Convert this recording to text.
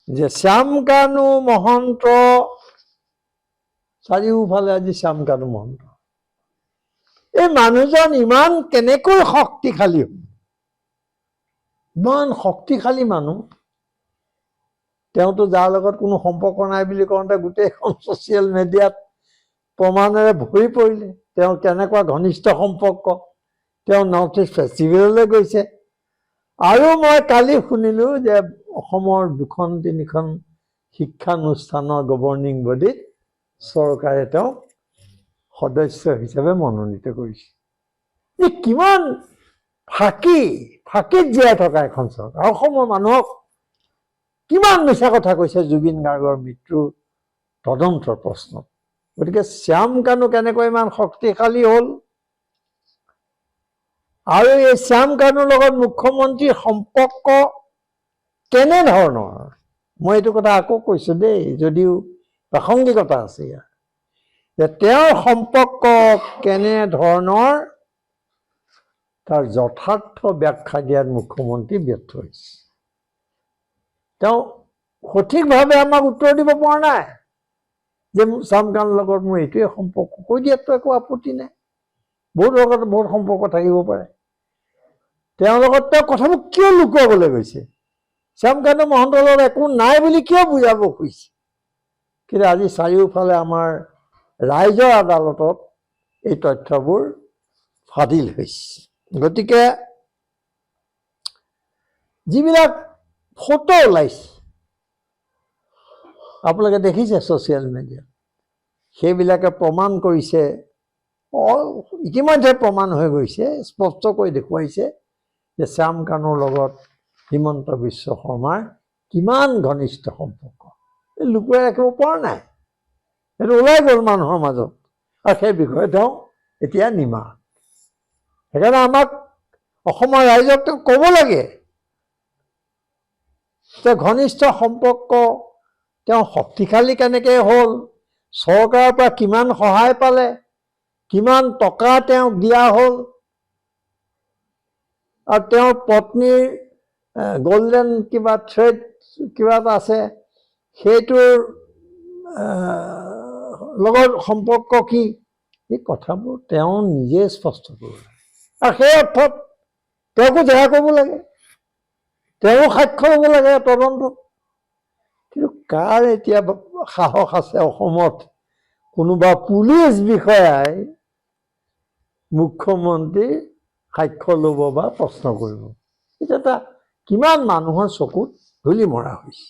যে শ্যামকানু মহন্ত চাৰিওফালে আজি শ্যামকানু মহন্ত এই মানুহজন ইমান কেনেকৈ শক্তিশালী হ'ল ইমান শক্তিশালী মানুহ তেওঁতো যাৰ লগত কোনো সম্পৰ্ক নাই বুলি কওঁতে গোটেইখন ছ'চিয়েল মিডিয়াত প্ৰমাণেৰে ভৰি পৰিলে তেওঁ কেনেকুৱা ঘনিষ্ঠ সম্পৰ্ক তেওঁ নৰ্থ ইষ্ট ফেষ্টিভেললৈ গৈছে আৰু মই কালি শুনিলোঁ যে অসমৰ 2-3খন শিক্ষানুষ্ঠানৰ গভৰ্ণিং বডিত চৰকাৰে তেওঁক সদস্য হিচাপে মনোনীত কৰিছে কিমান ফাঁকিত জীয়াই থকা এখন চৰকাৰ অসমৰ মানুহক কিমান মিছা কথা কৈছে জুবিন গাৰ্গৰ মৃত্যুৰ তদন্তৰ প্ৰশ্নত গতিকে শ্যামকানু কেনেকৈ ইমান শক্তিশালী হ'ল আৰু এই শ্যামকানুৰ লগত মুখ্যমন্ত্ৰীৰ সম্পৰ্ক কেনেধৰণৰ মই এইটো কথা আকৌ কৈছোঁ দেই যদিও প্ৰাসংগিকতা আছে ইয়াৰ যে তেওঁৰ সম্পৰ্ক কেনেধৰণৰ তাৰ যথাৰ্থ ব্যাখ্যা দিয়াত মুখ্যমন্ত্ৰী ব্যৰ্থ হৈছে তেওঁ সঠিকভাৱে আমাক উত্তৰ দিব পৰা নাই যে শ্যামকানুৰ লগত মোৰ এইটোৱে সম্পৰ্ক কৈ দিয়াতো একো আপত্তি নাই বহুত লগত বহুত সম্পৰ্ক থাকিব পাৰে তেওঁৰ লগত তেওঁ কথাবোৰ কিয় লুকুৱাবলৈ গৈছে শ্যামকানু মহন্তৰ লগত একো নাই বুলি কিয় বুজাব খুজিছে কিন্তু আজি চাৰিওফালে আমাৰ ৰাইজৰ আদালতত এই তথ্যবোৰ ফাদিল হৈছে গতিকে যিবিলাক ফটো ওলাইছে আপোনালোকে দেখিছে ছ'চিয়েল মিডিয়াত সেইবিলাকে প্ৰমাণ কৰিছে ইতিমধ্যে প্ৰমাণ হৈ গৈছে স্পষ্টকৈ দেখুৱাইছে যে শ্যামকানুৰ লগত হিমন্ত বিশ্ব শৰ্মাৰ কিমান ঘনিষ্ঠ সম্পৰ্ক লুকুৱাই ৰাখিব পৰা নাই সেইটো ওলাই গ'ল মানুহৰ মাজত আৰু সেই বিষয়ে তেওঁ এতিয়া নিমা সেইকাৰণে আমাক অসমৰ ৰাইজক তেওঁ ক'ব লাগে যে ঘনিষ্ঠ সম্পৰ্ক তেওঁ শক্তিশালী কেনেকৈ হ'ল চৰকাৰৰ পৰা কিমান সহায় পালে কিমান টকা তেওঁক দিয়া হ'ল আৰু তেওঁৰ পত্নীৰ গল্ডেন কিবা থ্ৰেড কিবা এটা আছে সেইটোৰ লগত সম্পৰ্ক কি এই কথাবোৰ তেওঁ নিজে স্পষ্ট কৰিব আৰু সেই অৰ্থত তেওঁকো জেৰা কৰিব লাগে তেওঁ সাক্ষ্য ল'ব লাগে তদন্তত কিন্তু কাৰ এতিয়া সাহস আছে অসমত কোনোবা পুলিচ বিষয়াই মুখ্যমন্ত্ৰী সাক্ষ্য ল'ব বা প্ৰশ্ন কৰিব এটা কিমান মানুহৰ চকুত ধূলি মৰা হৈছে